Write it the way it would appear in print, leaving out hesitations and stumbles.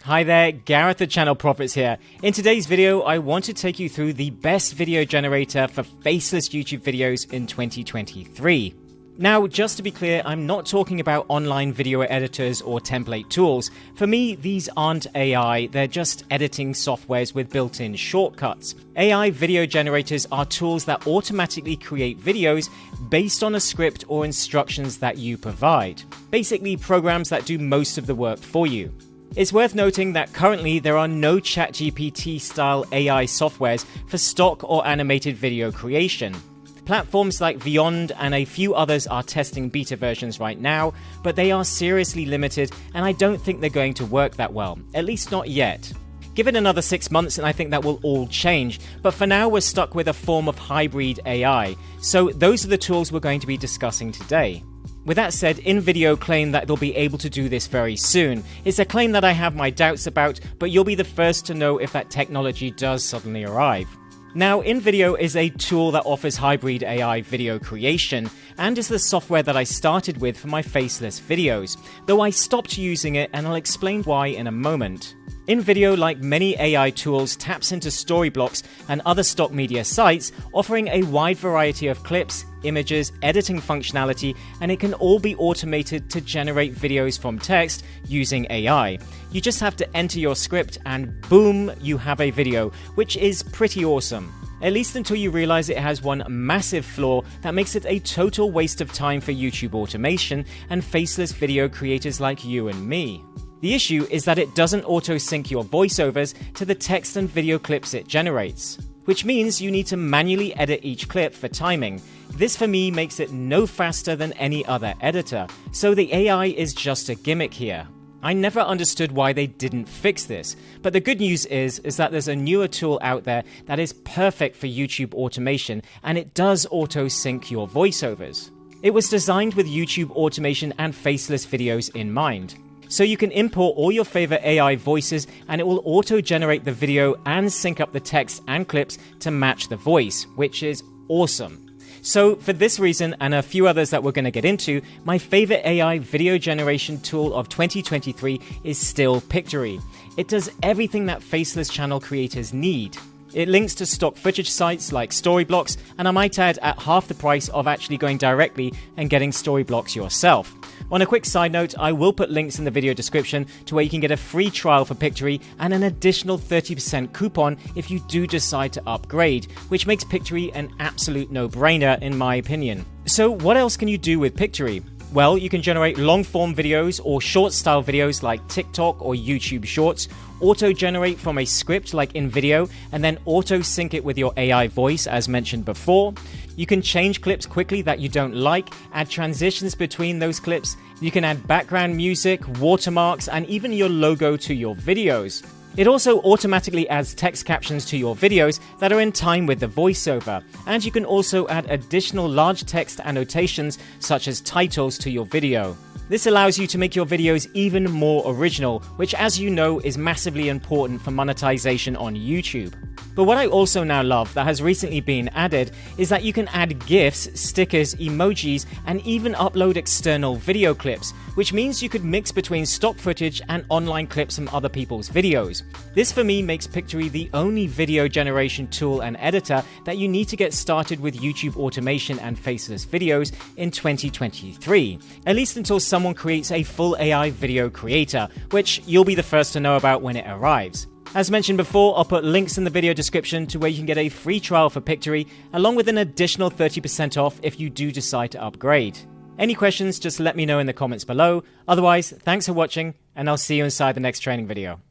Hi there, Gareth the Channel Prophets here. In today's video, I want to take you through the best video generator for faceless YouTube videos in 2023. Now, just to be clear, I'm not talking about online video editors or template tools. For me, these aren't AI, they're just editing softwares with built-in shortcuts. AI video generators are tools that automatically create videos based on a script or instructions that you provide. Basically, programs that do most of the work for you. It's worth noting that currently there are no ChatGPT-style AI softwares for stock or animated video creation. Platforms like Vyond and a few others are testing beta versions right now, but they are seriously limited and I don't think they're going to work that well, at least not yet. Give it another 6 months and I think that will all change, but for now we're stuck with a form of hybrid AI, so those are the tools we're going to be discussing today. With that said, Invideo claim that they'll be able to do this very soon. It's a claim that I have my doubts about, but you'll be the first to know if that technology does suddenly arrive. Now, Invideo is a tool that offers hybrid AI video creation, and is the software that I started with for my faceless videos, though I stopped using it and I'll explain why in a moment. Invideo, like many AI tools, taps into Storyblocks and other stock media sites, offering a wide variety of clips, images, editing functionality, and it can all be automated to generate videos from text using AI. You just have to enter your script and boom, you have a video, which is pretty awesome. At least until you realize it has one massive flaw that makes it a total waste of time for YouTube automation and faceless video creators like you and me. The issue is that it doesn't auto-sync your voiceovers to the text and video clips it generates, which means you need to manually edit each clip for timing. This for me makes it no faster than any other editor, so the AI is just a gimmick here. I never understood why they didn't fix this, but the good news is that there's a newer tool out there that is perfect for YouTube automation, and it does auto-sync your voiceovers. It was designed with YouTube automation and faceless videos in mind. So you can import all your favorite AI voices and it will auto-generate the video and sync up the text and clips to match the voice, which is awesome. So for this reason and a few others that we're going to get into, my favorite AI video generation tool of 2023 is still Pictory. It does everything that faceless channel creators need. It links to stock footage sites like Storyblocks, and I might add at half the price of actually going directly and getting Storyblocks yourself. On a quick side note, I will put links in the video description to where you can get a free trial for Pictory and an additional 30% coupon if you do decide to upgrade, which makes Pictory an absolute no-brainer in my opinion. So what else can you do with Pictory? Well, you can generate long-form videos or short-style videos like TikTok or YouTube Shorts, auto-generate from a script like Invideo, and then auto-sync it with your AI voice as mentioned before. You can change clips quickly that you don't like, add transitions between those clips, you can add background music, watermarks, and even your logo to your videos. It also automatically adds text captions to your videos that are in time with the voiceover, and you can also add additional large text annotations such as titles to your video. This allows you to make your videos even more original, which as you know is massively important for monetization on YouTube. But what I also now love that has recently been added is that you can add GIFs, stickers, emojis, and even upload external video clips, which means you could mix between stock footage and online clips from other people's videos. This for me makes Pictory the only video generation tool and editor that you need to get started with YouTube automation and faceless videos in 2023, at least until someone creates a full AI video creator, which you'll be the first to know about when it arrives. As mentioned before, I'll put links in the video description to where you can get a free trial for Pictory, along with an additional 30% off if you do decide to upgrade. Any questions, just let me know in the comments below. Otherwise, thanks for watching, and I'll see you inside the next training video.